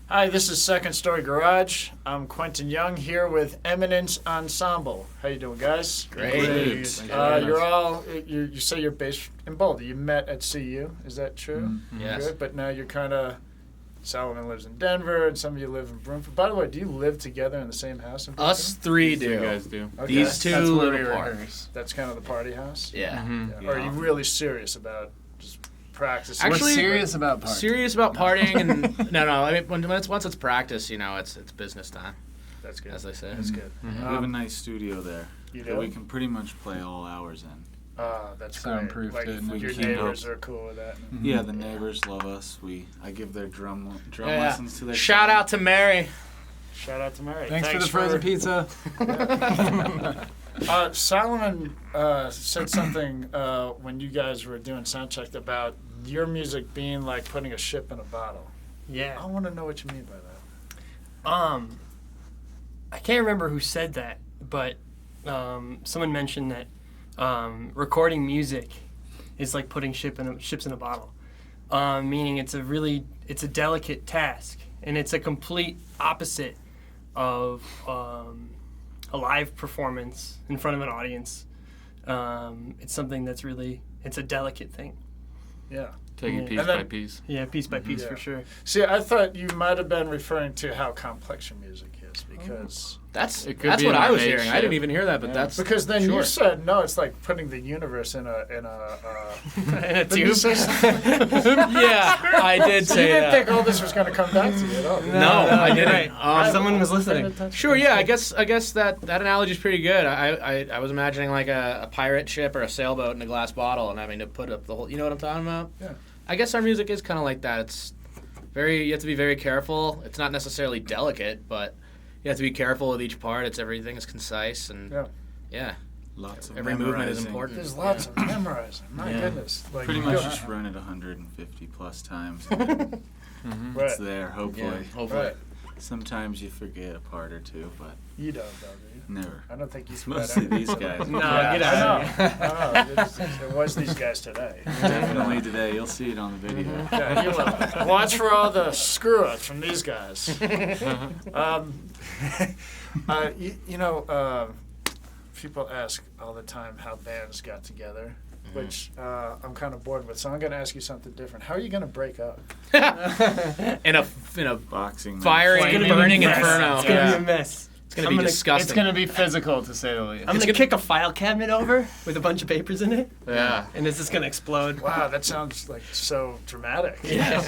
Hi, this is Second Story Garage. I'm Quentin Young here with Eminence Ensemble. How you doing, guys? Great. You're all. You say you're based in Boulder. You met at CU. Is that true? Mm-hmm. Yes. Good. But now you're kind of. Solomon lives in Denver, and some of you live in Broomfield. By the way, do you live together in the same house in Broomfield? Us three do. You guys do. Okay. These two That's where live we apart. rehearse. That's kind of the party house. Yeah. Mm-hmm. Yeah. Or are you really serious about just practicing? Actually, We're serious about partying. Serious about partying and no. I mean, once it's practice, it's business time, That's good. as they say. That's good. We have a nice studio there You that do? we can pretty much play all hours in. That's Soundproof, great. good. Like, your We keep neighbors up. are cool with that. Yeah, the neighbors love us. I give their drum Yeah. lessons to their Shout out to Mary. Shout out to Mary. Thanks for the frozen pizza. Solomon said something when you guys were doing sound check about your music being like putting a ship in a bottle. Yeah. I want to know what you mean by that. I can't remember who said that, but someone mentioned that recording music is like putting ships in a bottle. Meaning it's a delicate task, and it's a complete opposite of a live performance in front of an audience. It's something that's it's a delicate thing. Yeah. Taking Yeah. piece And then- by piece. Yeah, piece by piece Yeah. for sure. See, I thought you might have been referring to how complex your music is because That's It could be what an I was innate hearing. I shit. didn't even hear that, but that's then sure. you said no. It's like putting the universe in a. In a Didn't you tube. say something? Yeah, I did So say you didn't that. think all this was going to come back to you at all? No, I didn't. Right. Someone was listening. Sure, yeah. I guess that analogy is pretty good. I was imagining like a pirate ship or a sailboat in a glass bottle and having to put up the whole. You know what I'm talking about? Yeah. I guess our music is kind of like that. It's you have to be very careful. It's not necessarily delicate, but you have to be careful with each part. Everything is concise and yeah. Lots of Every movement is memorizing. important. There's lots of memorizing. My Yeah. goodness. Like, Pretty you much go- just run it 150 plus times. And Right. it's there, hopefully. Yeah, hopefully. Right. Sometimes you forget a part or two, but You don't, though, do you? never. I don't think you It's forgot mostly anything. these guys. No, Yeah, get I out know. of here. I know. It was these guys today. Definitely today. You'll see it on the video. Yeah, you will. Watch for all the screw-ups from these guys. People ask all the time how bands got together, which I'm kind of bored with. So I'm going to ask you something different. How are you going to break up? in a Boxing. fiery, Flaming burning mess. inferno. It's gonna Yeah. be a mess. It's gonna be disgusting. It's gonna be physical, to say the least. I'm gonna kick a file cabinet over with a bunch of papers in it, Yeah. and it's just gonna explode. Wow, that sounds like so dramatic. Yeah.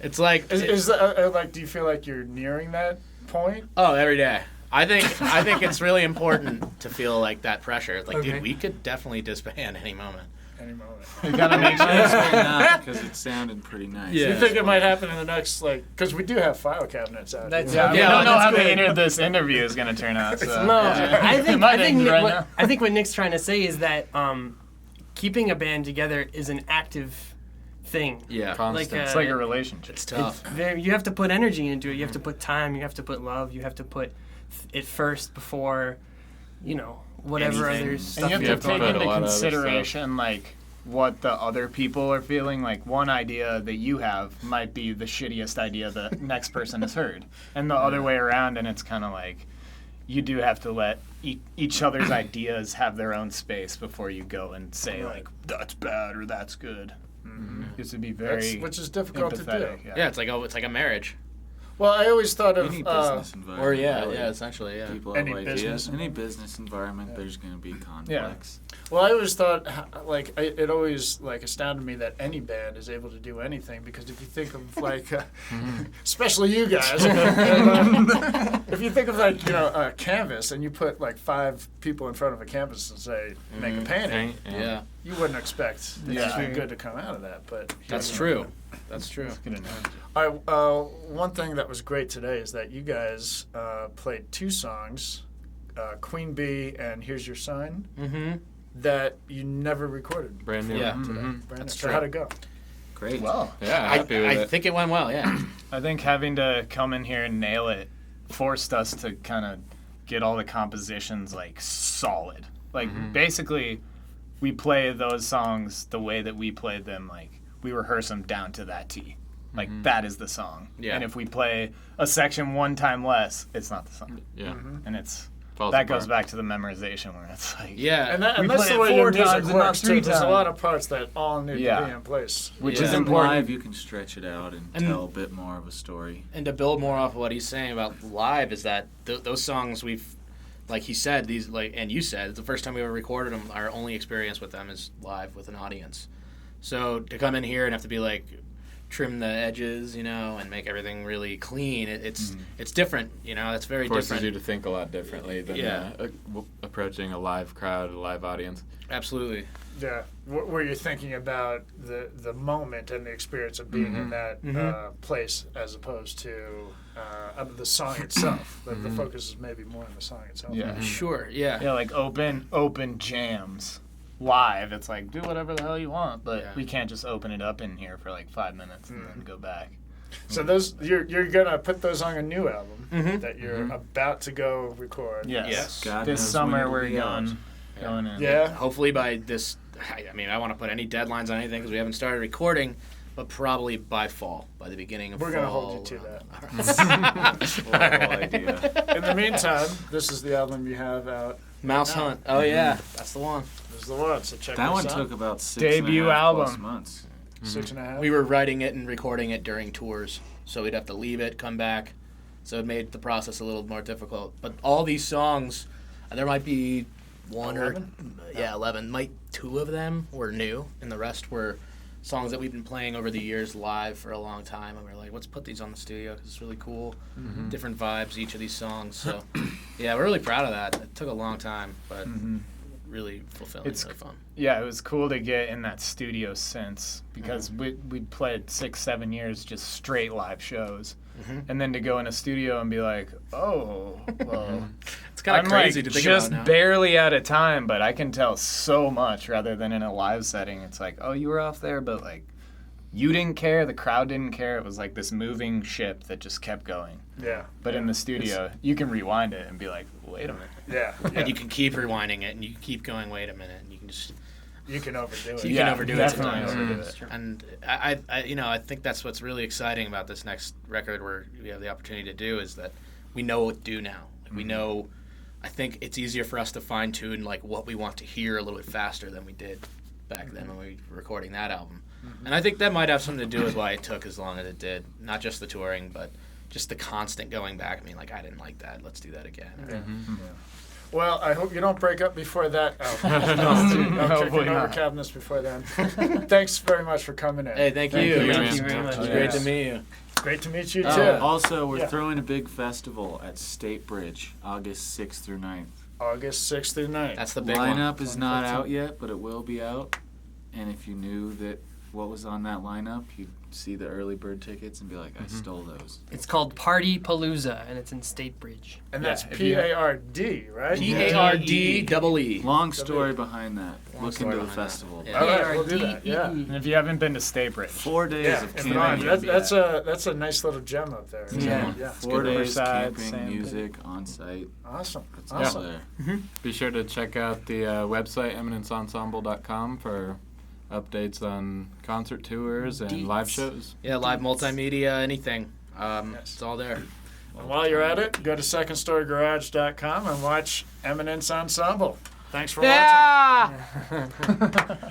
It's like Is like, do you feel like you're nearing that point? every day. I think it's really important to feel like that pressure. It's like, Okay. dude, we could definitely disband any moment. Any moment. You gotta make sure it's not, because it sounded pretty nice. Yeah. You think it might happen in the next, because we do have file cabinets out That's- here. Yeah, We Yeah, don't know that's how good. the end of this interview is gonna turn out. So. No, Yeah. I think what Nick's trying to say is that keeping a band together is an active thing. Yeah. Like, It's like a relationship. It's tough. You have to put energy into it. You have to put time. You have to put love. You have to put it first before, whatever Anything. other And stuff. you have you to have take to into put. lot of other consideration like what the other people are feeling. Like one idea that you have might be the shittiest idea the next person has heard, and the other way around. And it's kind of like you do have to let each other's ideas have their own space before you go and say like that's bad or that's good. You have to be very Which is difficult to do. empathetic. Yeah, it's like a marriage. Well, I always thought of Any business environment. Or really. essentially, yeah. People have Any ideas. business Any business environment, there's going to be conflicts. Well, I always thought, it always astounded me that any band is able to do anything, because if you think of especially you guys, if you think of a canvas and you put 5 people in front of a canvas and say make a painting, Yeah. you wouldn't expect Yeah. anything good to come out of that. But That's here true. That's true. Good enough. one thing that was great today is that you guys played 2 songs, Queen Bee and Here's Your Sign, Mm-hmm. that you never recorded Brand new. Yeah. today. Mhm. Brand That's new. true. So how'd it go? Great. Well, Yeah, happy with I it. think it went well, yeah. I think having to come in here and nail it forced us to kind of get all the compositions solid. Basically, we play those songs the way that we played them. We rehearse them down to that T. Like that is the song. Yeah. And if we play a section one time less, it's not the song. Yeah. And it's Falls that apart. goes back to the memorization where it's like Yeah. And, We that's play the way it your 4 music times and not works, 3 too. There's a times. lot of parts that all need to Yeah. be in place. which Yeah. is And important. live, you can stretch it out and tell a bit more of a story. And to build more off of what he's saying about live is that those songs we've, like he said, these like, and you said, it's the first time we ever recorded them. Our only experience with them is live with an audience. So to come in here and have to be like, trim the edges, and make everything really clean. It's different, It's very Forces different. you to think a lot differently than approaching a live crowd, a live audience. Absolutely. Yeah, where you're thinking about the moment and the experience of being in that place as opposed to the song itself. The focus is maybe more on the song itself. Yeah. Sure. Yeah. Yeah, like open jams. Live, it's like do whatever the hell you want, but Yeah. we can't just open it up in here for like 5 minutes and then go back. So those you're gonna put those on a new album that you're about to go record. Yes. God This knows summer when it'll we're be out. going in. Yeah. Hopefully by this, I want to put any deadlines on anything because we haven't started recording, but probably by fall, by the beginning of We're fall. gonna hold you to that. Horrible idea. In the meantime, this is the album you have out. Mouse Hunt. Oh yeah, that's the one. This is the one. So check That this one out. took about 6.5+ Debut album. months. 6.5. We were writing it and recording it during tours, so we'd have to leave it, come back. So it made the process a little more difficult. But all these songs, there might be 11? 11. Might 2 of them were new, and the rest were songs that we've been playing over the years live for a long time. And we're like, let's put these on the studio because it's really cool. Different vibes, each of these songs. So, yeah, we're really proud of that. It took a long time, but really fulfilling. It's really fun. Yeah, it was cool to get in that studio sense because we'd played 6-7 years just straight live shows. And then to go in a studio and be like, oh, well, It's kind I'm of crazy like to think just about now. barely out of time, but I can tell so much rather than in a live setting. It's like, oh, you were off there, but like you didn't care, the crowd didn't care. It was like this moving ship that just kept going. Yeah. But in the studio, you can rewind it and be like, wait a minute. Yeah. And you can keep rewinding it, and you can keep going, wait a minute, and you can just... You can overdo it. You Yeah, can overdo it definitely sometimes. overdo it. And I think that's what's really exciting about this next record where we have the opportunity to do is that we know what to do now. Like we know, I think it's easier for us to fine tune like what we want to hear a little bit faster than we did back then when we were recording that album. And I think that might have something to do with why it took as long as it did. Not just the touring, but just the constant going back. I mean, like, I didn't like that. Let's do that again. Well, I hope you don't break up before that album. I'm Hopefully kicking over not. cabinets before then. Thanks very much for coming in. Hey, thank you. you, Thank man. you very much. It was Yeah. great to meet you. Great to meet you, too. Also, we're Yeah. throwing a big festival at State Bridge, August 6th through 9th. August 6th through 9th. That's the big one. Lineup is not 2015. out yet, but it will be out. And if you knew that what was on that lineup, you'd see the early bird tickets and be like, I stole those. It's called Party Palooza, and it's in State Bridge. And that's Yeah, if you- PARD, right? PARDEE. Long story behind that. Long Look story into the behind that. festival. Yeah. All right, we'll do that. Yeah. And if you haven't been to State Bridge, 4 days Yeah, of if camping. not, that's a nice little gem up there. Yeah. Yeah. 4 days Riverside, camping, sand music, on site. Awesome. It's Awesome. all there. Be sure to check out the website, eminenceensemble.com, for updates on concert tours and live shows. Yeah, live multimedia, anything. It's all there. And while you're at it, go to secondstorygarage.com and watch Eminence Ensemble. Thanks for watching.